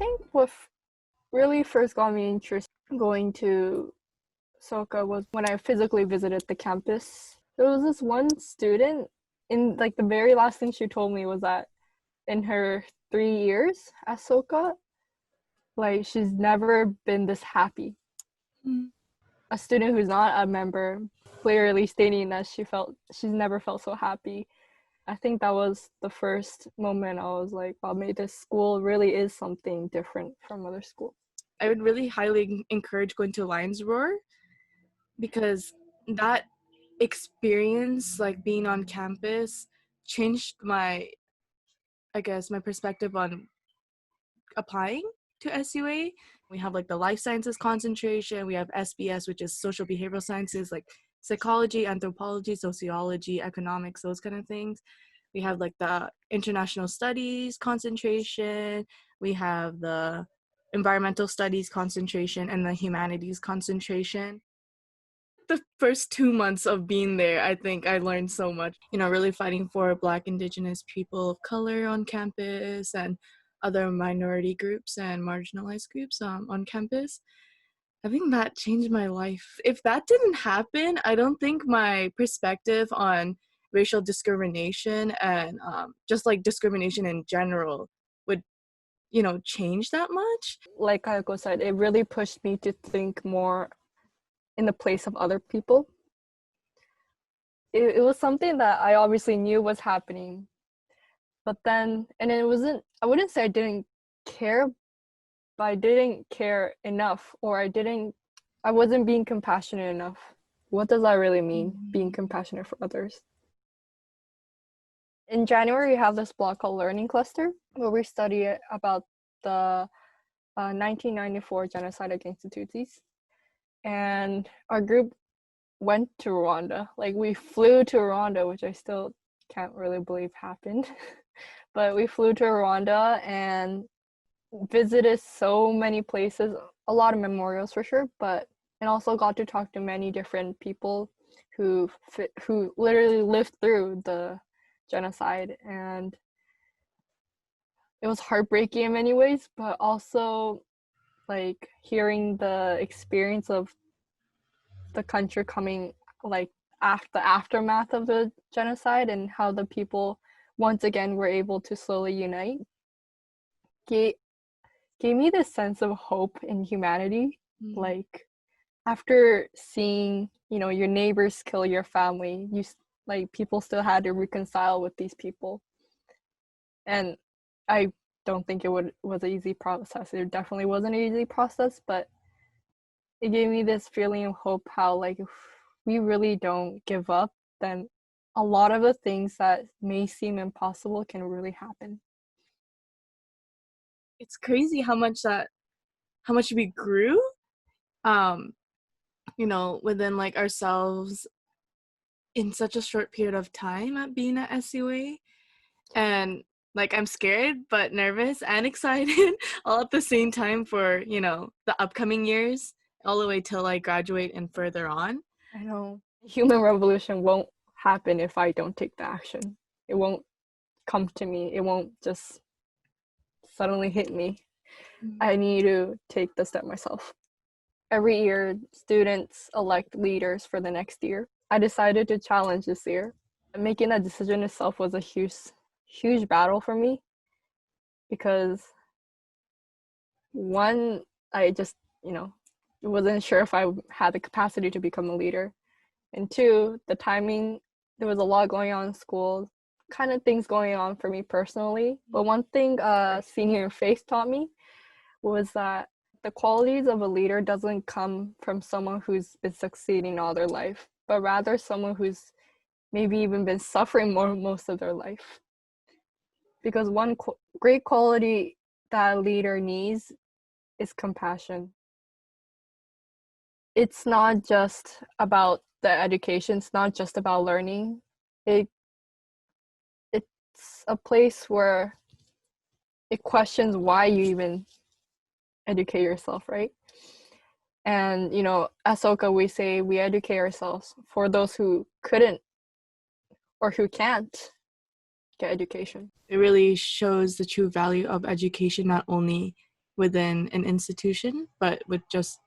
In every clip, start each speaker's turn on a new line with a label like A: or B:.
A: think what really first got me interested in going to Soka was when I physically visited the campus. There was this one student, in like the very last thing she told me was that in her 3 years at Soka, like she's never been this happy. A student who's not a member clearly stating that she's never felt so happy. I think that was the first moment I was like, wow, maybe this school really is something different from other schools.
B: I would really highly encourage going to Lions Roar, because that experience, like being on campus, changed my perspective on applying to SUA. We have like the life sciences concentration, we have SBS, which is social behavioral sciences, like psychology, anthropology, sociology, economics, those kind of things. We have like the international studies concentration, we have the environmental studies concentration, and the humanities concentration. The first 2 months of being there, I think I learned so much, really fighting for Black, Indigenous people of color on campus and other minority groups and marginalized groups on campus. I think that changed my life. If that didn't happen, I don't think my perspective on racial discrimination and just like discrimination in general would, change that much.
A: Like Kayoko said, it really pushed me to think more in the place of other people. It was something that I obviously knew was happening, but then, and it wasn't, I wouldn't say I didn't care, but I didn't care enough, or I wasn't being compassionate enough. What does that really mean, being compassionate for others? In January, we have this block called Learning Cluster, where we study about the 1994 genocide against the Tutsis. And our group went to Rwanda. Like, we flew to Rwanda, which I still can't really believe happened. But we flew to Rwanda and visited so many places, a lot of memorials for sure, and also got to talk to many different people who literally lived through the genocide. And it was heartbreaking in many ways, but also like hearing the experience of the country coming like after the aftermath of the genocide, and how the people once again were able to slowly unite, gave me this sense of hope in humanity. Like, after seeing, your neighbors kill your family, people still had to reconcile with these people. And I don't think it was an easy process. It definitely wasn't an easy process, but it gave me this feeling of hope, how like if we really don't give up, then a lot of the things that may seem impossible can really happen.
B: It's crazy how much we grew, within like ourselves in such a short period of time at being at SUA. And like, I'm scared but nervous and excited all at the same time for, the upcoming years, all the way till I graduate and further on.
A: I know. Human revolution won't happen if I don't take the action. It won't come to me. It won't just suddenly hit me. I need to take the step myself. Every year, students elect leaders for the next year. I decided to challenge this year. Making that decision itself was a huge battle for me, because one, I just, wasn't sure if I had the capacity to become a leader. And two, the timing, there was a lot going on in school, kind of things going on for me personally. But one thing senior in faith taught me was that the qualities of a leader doesn't come from someone who's been succeeding all their life, but rather someone who's maybe even been suffering most of their life. Because one great quality that a leader needs is compassion. It's not just about the education, it's not just about learning. It's a place where it questions why you even educate yourself, right? And, at Soka, we say we educate ourselves for those who couldn't or who can't get education.
B: It really shows the true value of education, not only within an institution, but with just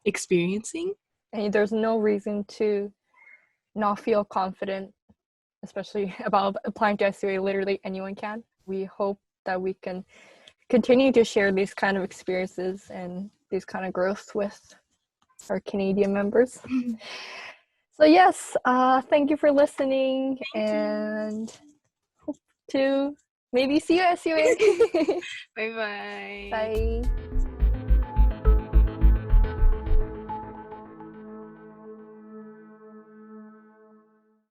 B: experiencing.
A: And there's no reason to not feel confident, especially about applying to SUA. Literally anyone can. We hope that we can continue to share these kind of experiences and these kind of growth with our Canadian members. So yes, thank you for listening, and hope to maybe see you at SUA.
B: Bye-bye.
A: Bye.